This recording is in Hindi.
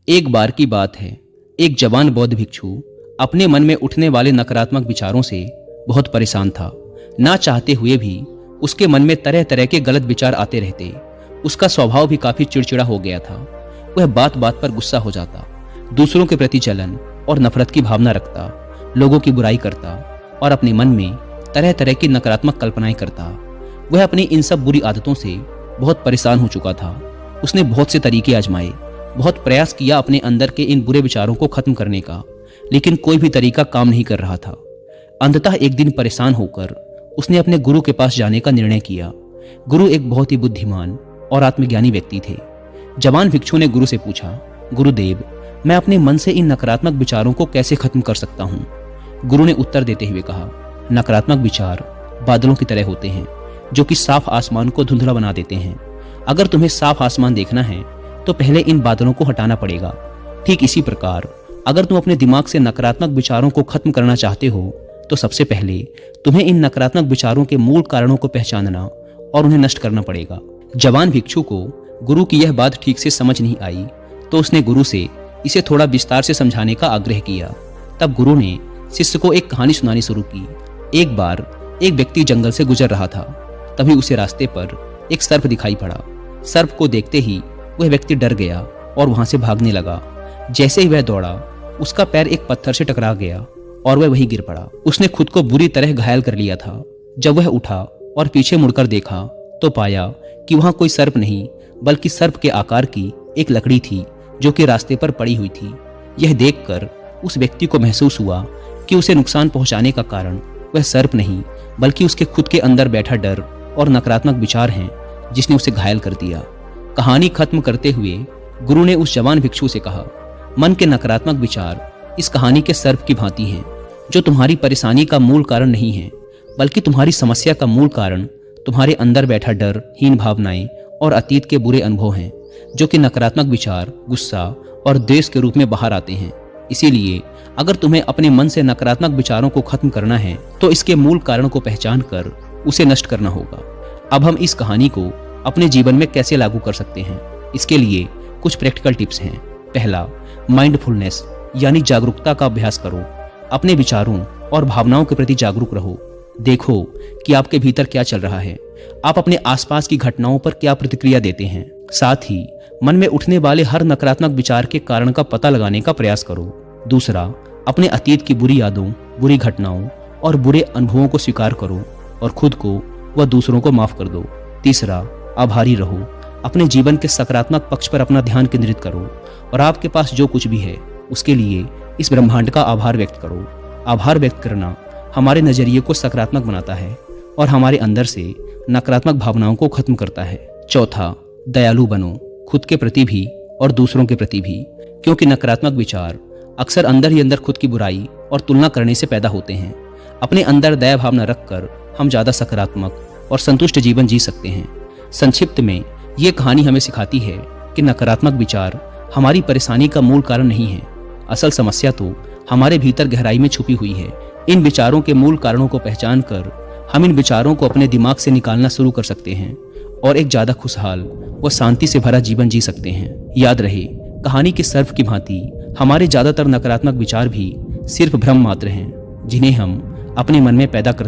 एक बार की बात है, एक जवान बौद्ध भिक्षु अपने मन में उठने वाले नकारात्मक विचारों से बहुत परेशान था। ना चाहते हुए भी उसके मन में तरह तरह के गलत विचार आते रहते। उसका स्वभाव भी काफी चिड़चिड़ा हो गया था। वह बात बात पर गुस्सा हो जाता, दूसरों के प्रति जलन और नफरत की भावना रखता, लोगों की बुराई करता और अपने मन में तरह तरह की नकारात्मक कल्पनाएं करता। वह अपनी इन सब बुरी आदतों से बहुत परेशान हो चुका था। उसने बहुत से तरीके आजमाए, बहुत प्रयास किया अपने अंदर के इन बुरे विचारों को खत्म करने का, लेकिन कोई भी तरीका काम नहीं कर रहा था। अंततः एक दिन परेशान होकर उसने अपने गुरु के पास जाने का निर्णय किया। गुरु एक बहुत ही बुद्धिमान और आत्मज्ञानी व्यक्ति थे। जवान भिक्षु ने गुरु से पूछा, गुरुदेव, मैं अपने मन से इन नकारात्मक विचारों को कैसे खत्म कर सकता हूँ? गुरु ने उत्तर देते हुए कहा, नकारात्मक विचार बादलों की तरह होते हैं जो कि साफ आसमान को धुंधला बना देते हैं। अगर तुम्हें साफ आसमान देखना है तो पहले इन बादलों को हटाना पड़ेगा। ठीक इसी प्रकार अगर तुम अपने दिमाग से नकारात्मक विचारों को खत्म करना चाहते हो तो सबसे पहले तुम्हें इन नकारात्मक विचारों के मूल कारणों को पहचानना और उन्हें नष्ट करना पड़ेगा। जवान भिक्षु को गुरु की यह बात ठीक से समझ नहीं आई तो उसने गुरु से इसे थोड़ा विस्तार से समझाने का आग्रह किया। तब गुरु ने शिष्य को एक कहानी सुनानी शुरू की। एक बार एक व्यक्ति जंगल से गुजर रहा था। तभी उसे रास्ते पर एक सर्प दिखाई पड़ा। सर्प को देखते ही वह व्यक्ति डर गया और वहां से भागने लगा। जैसे ही वह दौड़ा, उसका पैर एक पत्थर से टकरा गया और वह वहीं गिर पड़ा। उसने खुद को बुरी तरह घायल कर लिया था। जब वह उठा और पीछे मुड़कर देखा तो पाया कि वहां कोई सर्प नहीं बल्कि सर्प के आकार की एक लकड़ी थी जो कि रास्ते पर पड़ी हुई थी। यह देखकर उस व्यक्ति को महसूस हुआ कि उसे नुकसान पहुंचाने का कारण वह सर्प नहीं बल्कि उसके खुद के अंदर बैठा डर और नकारात्मक विचार हैं जिसने उसे घायल कर दिया। कहानी खत्म करते हुए गुरु ने उस जवान भिक्षु से कहा, मन के नकारात्मक विचार इस कहानी के सर्प की भांति हैं जो तुम्हारी परेशानी का मूल कारण नहीं है बल्कि तुम्हारी समस्या का मूल कारण तुम्हारे अंदर बैठा डर, हीन भावनाएं और अतीत के बुरे अनुभव हैं जो कि नकारात्मक विचार, गुस्सा और द्वेष के रूप में बाहर आते हैं। इसीलिए अगर तुम्हें अपने मन से नकारात्मक विचारों को खत्म करना है तो इसके मूल कारण को पहचान कर उसे नष्ट करना होगा। अब हम इस कहानी को अपने जीवन में कैसे लागू कर सकते हैं, इसके लिए कुछ प्रैक्टिकल टिप्स हैं। पहला, माइंडफुलनेस यानी जागरूकता का अभ्यास करो। अपने विचारों और भावनाओं के प्रति जागरूक रहो। देखो कि आपके भीतर क्या चल रहा है, आप अपने आसपास की घटनाओं पर क्या प्रतिक्रिया देते हैं। साथ ही मन में उठने वाले हर नकारात्मक विचार के कारण का पता लगाने का प्रयास करो। दूसरा, अपने अतीत की बुरी यादों, बुरी घटनाओं और बुरे अनुभवों को स्वीकार करो और खुद को व दूसरों को माफ कर दो। तीसरा, आभारी रहो। अपने जीवन के सकारात्मक पक्ष पर अपना ध्यान केंद्रित करो और आपके पास जो कुछ भी है उसके लिए इस ब्रह्मांड का आभार व्यक्त करो। आभार व्यक्त करना हमारे नजरिए को सकारात्मक बनाता है और हमारे अंदर से नकारात्मक भावनाओं को खत्म करता है। चौथा, दयालु बनो, खुद के प्रति भी और दूसरों के प्रति भी, क्योंकि नकारात्मक विचार अक्सर अंदर ही अंदर खुद की बुराई और तुलना करने से पैदा होते हैं। अपने अंदर दया भावना रखकर हम ज्यादा सकारात्मक और संतुष्ट जीवन जी सकते हैं। संक्षिप्त में ये कहानी हमें सिखाती है कि नकारात्मक विचार हमारी परेशानी का मूल कारण नहीं है। असल समस्या तो हमारे भीतर गहराई में छुपी हुई है। इन विचारों के मूल कारणों को पहचान कर हम इन विचारों को अपने दिमाग से निकालना शुरू कर सकते हैं और एक ज्यादा खुशहाल व शांति से भरा जीवन जी सकते हैं। याद रहे, कहानी के सर्प की भांति हमारे ज्यादातर नकारात्मक विचार भी सिर्फ भ्रम मात्र हैं जिन्हें हम अपने मन में पैदा करते